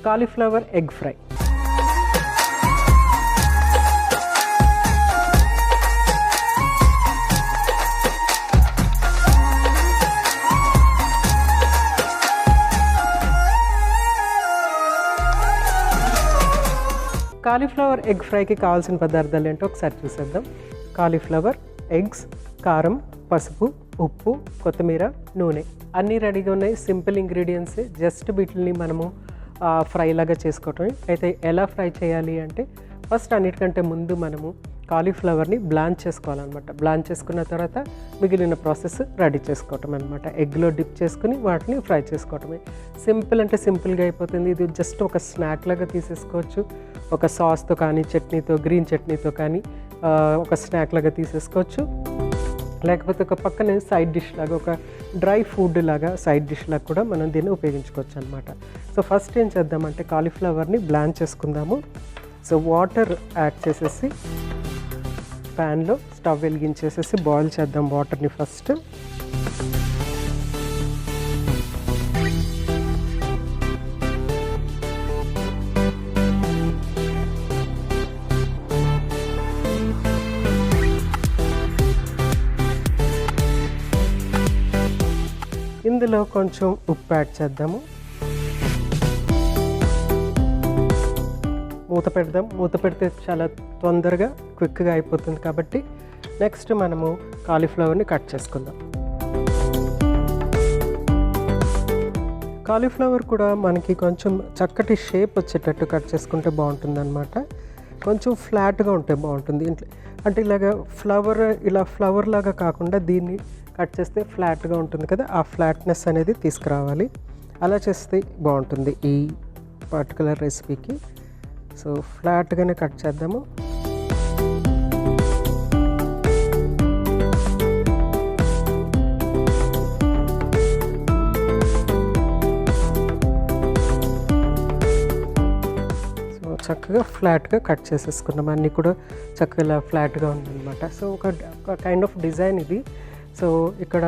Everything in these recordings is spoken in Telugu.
Cauliflower egg fry. Cauliflower egg ఫ్రైకి కావాల్సిన పదార్థాలు ఏంటో ఒకసారి చూసేద్దాం. కాలీఫ్లవర్, ఎగ్స్, కారం, పసుపు, ఉప్పు, కొత్తిమీర, నూనె అన్నీ రెడీగా ఉన్నాయి. సింపుల్ ఇంగ్రీడియంట్సే. జస్ట్ వీటిని మనము ఫ్రై లాగా చేసుకోవటమే. అయితే ఎలా ఫ్రై చేయాలి అంటే ఫస్ట్ అన్నిటికంటే ముందు మనము కాలీఫ్లవర్ని బ్లాంచ్ చేసుకోవాలన్నమాట. బ్లాంచ్ చేసుకున్న తర్వాత మిగిలిన ప్రాసెస్ రెడీ చేసుకోవటం అనమాట. ఎగ్లో డిప్ చేసుకుని వాటిని ఫ్రై చేసుకోవటమే. సింపుల్ అంటే సింపుల్గా అయిపోతుంది. ఇది జస్ట్ ఒక స్నాక్ లాగా తీసేసుకోవచ్చు. ఒక సాస్తో కానీ, చట్నీతో, గ్రీన్ చట్నీతో కానీ ఒక స్నాక్ లాగా తీసేసుకోవచ్చు. లేకపోతే ఒక పక్కనే సైడ్ డిష్ లాగా, ఒక డ్రై ఫుడ్ లాగా సైడ్ డిష్ లాగా కూడా మనం దీన్ని ఉపయోగించుకోవచ్చు అనమాట. సో ఫస్ట్ ఏం చేద్దామంటే కాలీఫ్లవర్ని బ్లాంచ్ చేసుకుందాము. సో వాటర్ యాడ్ చేసేసి ప్యాన్లో స్టవ్ వెలిగించేసేసి బాయిల్ చేద్దాం వాటర్ని ఫస్ట్. ఇందులో కొంచెం ఉప్పు యాడ్ చేద్దాము. మూత పెడదాం. మూత పెడితే చాలా తొందరగా క్విక్గా అయిపోతుంది కాబట్టి నెక్స్ట్ మనము కాలీఫ్లవర్ని కట్ చేసుకుందాం. కాలీఫ్లవర్ కూడా మనకి కొంచెం చక్కటి షేప్ వచ్చేటట్టు కట్ చేసుకుంటే బాగుంటుంది అనమాట. కొంచెం ఫ్లాట్గా ఉంటే బాగుంటుంది. అంటే ఇలా ఫ్లవర్ లాగా కాకుండా దీన్ని కట్ చేస్తే ఫ్లాట్గా ఉంటుంది కదా, ఆ ఫ్లాట్నెస్ అనేది తీసుకురావాలి. అలా చేస్తే బాగుంటుంది ఈ పర్టికులర్ రెసిపీకి. సో ఫ్లాట్గానే కట్ చేద్దాము. సో చక్కగా ఫ్లాట్గా కట్ చేసేసుకున్నాం. అన్నీ కూడా చక్కగా ఫ్లాట్గా ఉందన్నమాట. సో ఒక కైండ్ ఆఫ్ డిజైన్ ఇది. సో ఇక్కడ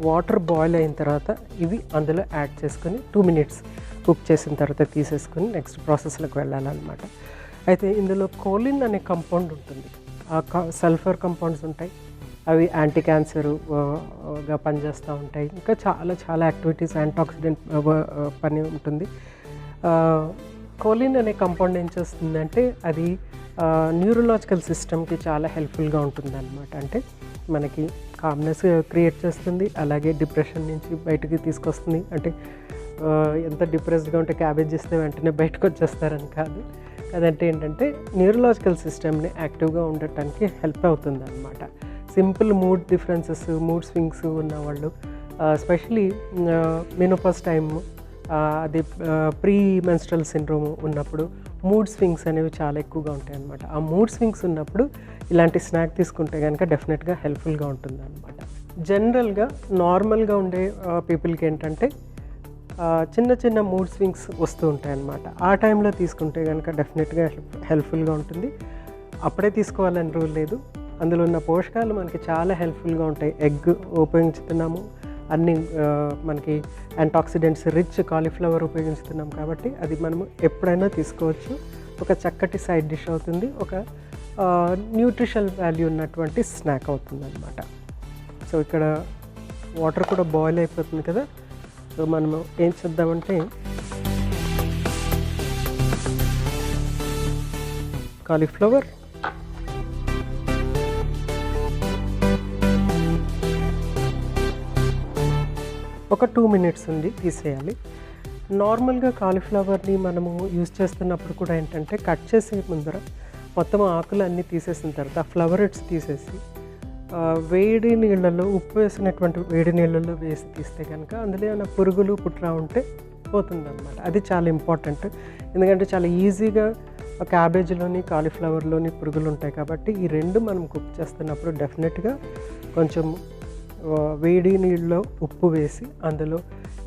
వాటర్ బాయిల్ అయిన తర్వాత ఇవి అందులో యాడ్ చేసుకొని 2 minutes కుక్ చేసిన తర్వాత తీసేసుకొని నెక్స్ట్ ప్రాసెస్లోకి వెళ్ళాలన్నమాట. అయితే ఇందులో కోలిన్ అనే కంపౌండ్ ఉంటుంది. ఆ సల్ఫర్ కంపౌండ్స్ ఉంటాయి. అవి యాంటీ క్యాన్సర్గా పనిచేస్తూ ఉంటాయి. ఇంకా చాలా చాలా యాక్టివిటీస్, యాంటాక్సిడెంట్ పని ఉంటుంది. కోలిన్ అనే కంపౌండ్ ఏం చేస్తుందంటే అది న్యూరలాజికల్ సిస్టమ్కి చాలా హెల్ప్ఫుల్గా ఉంటుంది అనమాట. అంటే మనకి కామ్నెస్ క్రియేట్ చేస్తుంది, అలాగే డిప్రెషన్ నుంచి బయటకి తీసుకొస్తుంది. అంటే ఎంత డిప్రెస్డ్గా ఉంటే క్యాబేజ్ చేస్తే వెంటనే బయటకు వచ్చేస్తారని కాదు. అదంటే ఏంటంటే న్యూరలాజికల్ సిస్టమ్ని యాక్టివ్గా ఉండటానికి హెల్ప్ అవుతుంది అనమాట. Simple mood differences, mood swings ఉన్నవాళ్ళు, ఎస్పెషలీ మెనోపాజ్ టైమ్, అది ప్రీ మెన్స్ట్రల్ సిండ్రోమ్ ఉన్నప్పుడు మూడ్ స్వింగ్స్ అనేవి చాలా ఎక్కువగా ఉంటాయి అన్నమాట. ఆ మూడ్ స్వింగ్స్ ఉన్నప్పుడు ఇలాంటి స్నాక్ తీసుకుంటే కనుక డెఫినెట్గా హెల్ప్ఫుల్గా ఉంటుంది అనమాట. జనరల్గా నార్మల్గా ఉండే పీపుల్కి ఏంటంటే చిన్న చిన్న మూడ్ స్వింగ్స్ వస్తూ ఉంటాయి అన్నమాట. ఆ టైంలో తీసుకుంటే కనుక డెఫినెట్గా హెల్ప్ఫుల్గా ఉంటుంది. అప్పుడే తీసుకోవాలని రూల్ లేదు. అందులో ఉన్న పోషకాలు మనకి చాలా హెల్ప్ఫుల్గా ఉంటాయి. ఎగ్ ఉపయోగించుతున్నాము, అన్ని మనకి యాంటాక్సిడెంట్స్ రిచ్ కాలీఫ్లవర్ ఉపయోగిస్తున్నాం కాబట్టి అది మనము ఎప్పుడైనా తీసుకోవచ్చు. ఒక చక్కటి సైడ్ డిష్ అవుతుంది, ఒక న్యూట్రిషనల్ వాల్యూ ఉన్నటువంటి స్నాక్ అవుతుంది అన్నమాట. సో ఇక్కడ వాటర్ కూడా బాయిల్ అయిపోతుంది కదా. సో మనము ఏం చేద్దామంటే కాలీఫ్లవర్ ఒక 2 minutes ఉంది, తీసేయాలి. నార్మల్గా కాలీఫ్లవర్ని మనము యూజ్ చేస్తున్నప్పుడు కూడా ఏంటంటే కట్ చేసే ముందర మొత్తం ఆకులు అన్నీ తీసేసిన తర్వాత ఫ్లవరెట్స్ తీసేసి వేడి నీళ్ళల్లో, ఉప్పు వేసినటువంటి వేడి నీళ్ళల్లో వేసి తీస్తే కనుక అందులో ఏమైనా పురుగులు పుట్రా ఉంటే పోతుందన్నమాట. అది చాలా ఇంపార్టెంట్. ఎందుకంటే చాలా ఈజీగా క్యాబేజ్లోని కాలీఫ్లవర్లోని పురుగులు ఉంటాయి కాబట్టి ఈ రెండు మనం కుక్ చేస్తున్నప్పుడు డెఫినెట్గా కొంచెం వేడి నీళ్ళలో ఉప్పు వేసి అందులో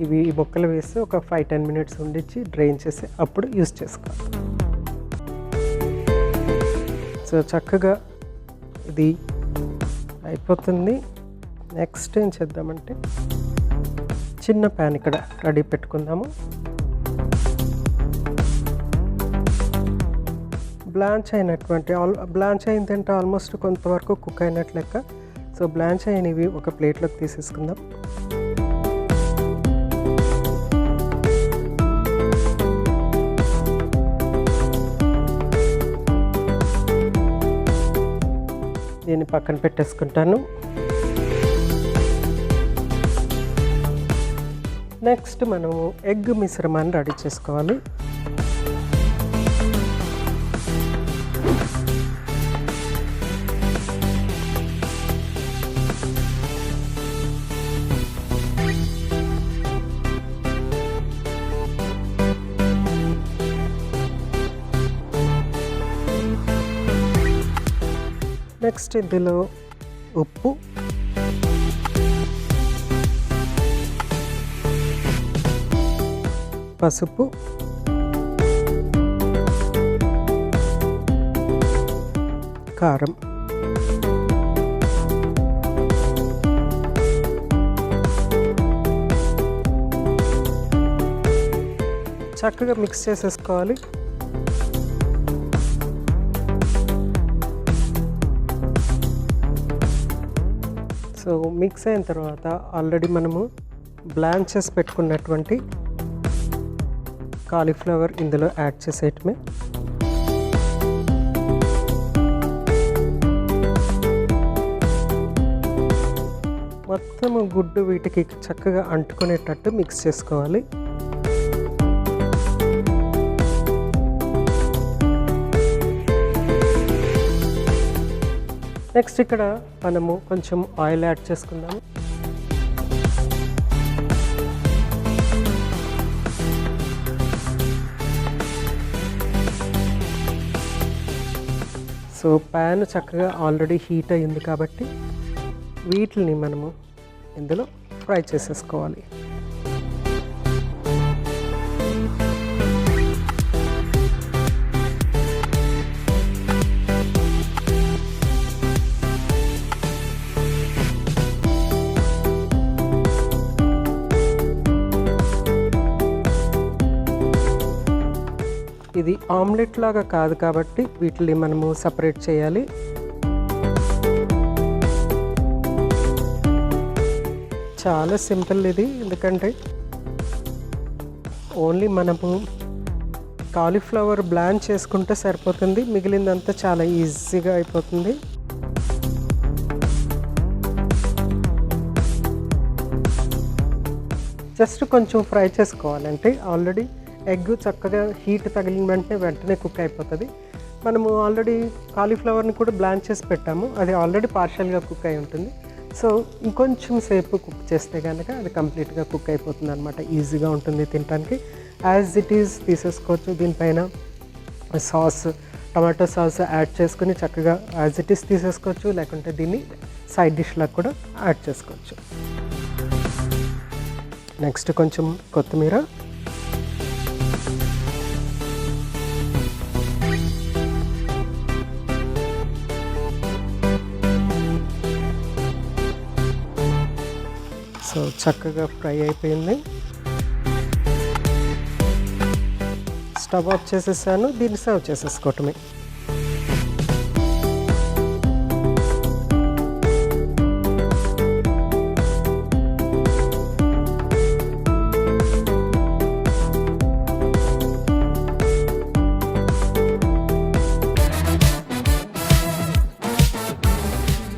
ఈ బొక్కలు వేసి ఒక 5-10 minutes ఉండిచ్చి డ్రైన్ చేసి అప్పుడు యూజ్ చేసుకోవాలి. సో చక్కగా ఇది అయిపోతుంది. నెక్స్ట్ ఏం చేద్దామంటే చిన్న ప్యాన్ ఇక్కడ రెడీ పెట్టుకుందాము. బ్లాంచ్ అయిందంటే ఆల్మోస్ట్ కొంతవరకు కుక్ అయినట్లు లెక్క. సో బ్లాంచ్ అయినవి ఒక ప్లేట్లోకి తీసేసుకుందాం. దీన్ని పక్కన పెట్టేసుకుంటాను. నెక్స్ట్ మనము ఎగ్ మిశ్రమాన్ని రెడీ చేసుకోవాలి. నెక్స్ట్ ఇందులో ఉప్పు, పసుపు, కారం, చక్కగా మిక్స్ చేసేసుకోవాలి. సో మిక్స్ అయిన తర్వాత ఆల్రెడీ మనము బ్లాంచ్ చేసి పెట్టుకున్నటువంటి కాలీఫ్లవర్ ఇందులో యాడ్ చేసేయటమే. మొత్తం గుడ్డు వీటికి చక్కగా అంటుకునేటట్టు మిక్స్ చేసుకోవాలి. నెక్స్ట్ ఇక్కడ మనము కొంచెం ఆయిల్ యాడ్ చేసుకుందాము. సో ప్యాన్ చక్కగా ఆల్రెడీ హీట్ అయ్యింది కాబట్టి వీటిని మనము ఇందులో ఫ్రై చేసేసుకోవాలి. ఇది ఆమ్లెట్ లాగా కాదు కాబట్టి వీటిని మనము సపరేట్ చేయాలి. చాలా సింపుల్ ఇది, ఎందుకంటే ఓన్లీ మనము కాలీఫ్లవర్ బ్లాంచ్ చేసుకుంటే సరిపోతుంది, మిగిలిందంతా చాలా ఈజీగా అయిపోతుంది. జస్ట్ కొంచెం ఫ్రై చేసుకోవాలంటే ఆల్రెడీ ఎగ్ చక్కగా హీట్ తగిలిన వెంటనే కుక్ అయిపోతుంది. మనము ఆల్రెడీ కాలీఫ్లవర్ని కూడా బ్లాంచ్ చేసి పెట్టాము, అది ఆల్రెడీ పార్షియల్గా కుక్ అయి ఉంటుంది. సో ఇంకొంచెం సేపు కుక్ చేస్తే కనుక అది కంప్లీట్గా కుక్ అయిపోతుంది అనమాట. ఈజీగా ఉంటుంది తినడానికి. యాజ్ ఇట్ ఈజ్ తీసేసుకోవచ్చు. దీనిపైన సాస్, టమాటో సాస్ యాడ్ చేసుకుని చక్కగా యాజ్ ఇట్ ఈజ్ తీసేసుకోవచ్చు, లేకుంటే దీన్ని సైడ్ డిష్లాగా కూడా యాడ్ చేసుకోవచ్చు. నెక్స్ట్ కొంచెం కొత్తిమీర, సో చక్కగా ఫ్రై అయిపోయింది. స్టవ్ ఆఫ్ చేసేసాను. దీన్ని సర్వ్ చేసేసుకోవటమే.